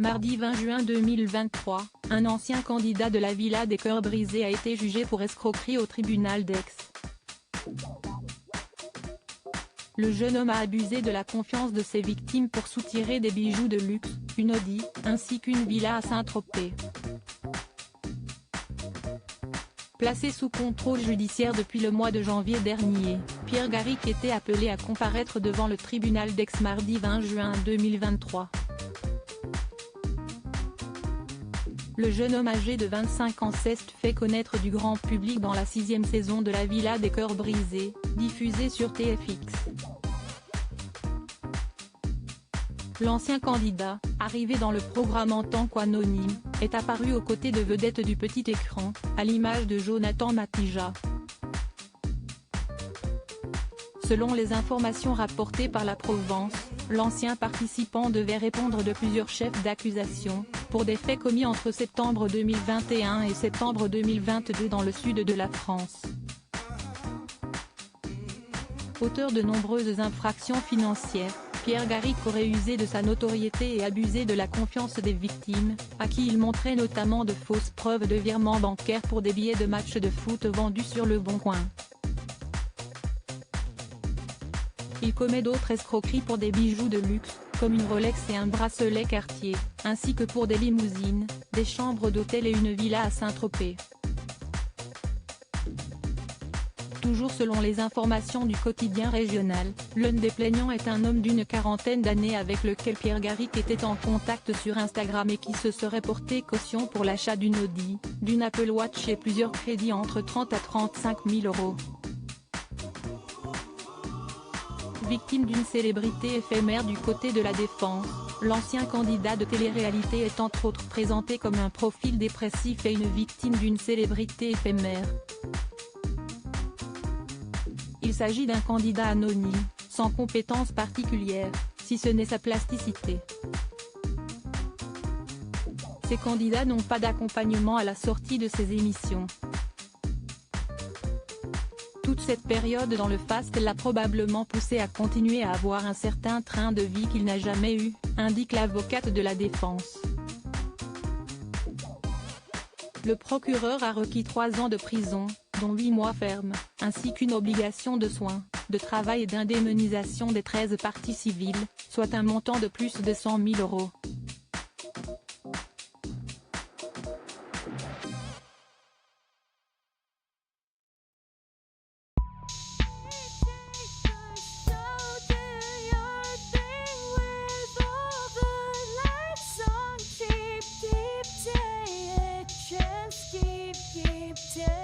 mardi 20 juin 2023, un ancien candidat de la Villa des Cœurs Brisés a été jugé pour escroquerie au tribunal d'Aix. Le jeune homme a abusé de la confiance de ses victimes pour soutirer des bijoux de luxe, une Audi, ainsi qu'une villa à Saint-Tropez. Placé sous contrôle judiciaire depuis le mois de janvier dernier, Pierre Garrick était appelé à comparaître devant le tribunal d'Aix mardi 20 juin 2023. Le jeune homme âgé de 25 ans s'est fait connaître du grand public dans la 6e saison de la Villa des Cœurs Brisés, diffusée sur TFX. L'ancien candidat, arrivé dans le programme en tant qu'anonyme, est apparu aux côtés de vedettes du petit écran, à l'image de Jonathan Matija. Selon les informations rapportées par la Provence, l'ancien participant devait répondre de plusieurs chefs d'accusation, pour des faits commis entre septembre 2021 et septembre 2022 dans le sud de la France. Auteur de nombreuses infractions financières, Pierre Garrick aurait usé de sa notoriété et abusé de la confiance des victimes, à qui il montrait notamment de fausses preuves de virements bancaires pour des billets de matchs de foot vendus sur Le Bon Coin. Il commet d'autres escroqueries pour des bijoux de luxe, comme une Rolex et un bracelet Cartier, ainsi que pour des limousines, des chambres d'hôtel et une villa à Saint-Tropez. Toujours selon les informations du quotidien régional, l'un des plaignants est un homme d'une quarantaine d'années avec lequel Pierre Garrick était en contact sur Instagram et qui se serait porté caution pour l'achat d'une Audi, d'une Apple Watch et plusieurs crédits entre 30 à 35 000 euros. Victime d'une célébrité éphémère du côté de la défense, l'ancien candidat de télé-réalité est entre autres présenté comme un profil dépressif et une victime d'une célébrité éphémère. Il s'agit d'un candidat anonyme, sans compétences particulières, si ce n'est sa plasticité. Ces candidats n'ont pas d'accompagnement à la sortie de ces émissions. Toute cette période dans le faste l'a probablement poussé à continuer à avoir un certain train de vie qu'il n'a jamais eu, indique l'avocate de la défense. Le procureur a requis 3 ans de prison, dont 8 mois ferme, ainsi qu'une obligation de soins, de travail et d'indemnisation des 13 parties civiles, soit un montant de plus de 100 000 euros. Keep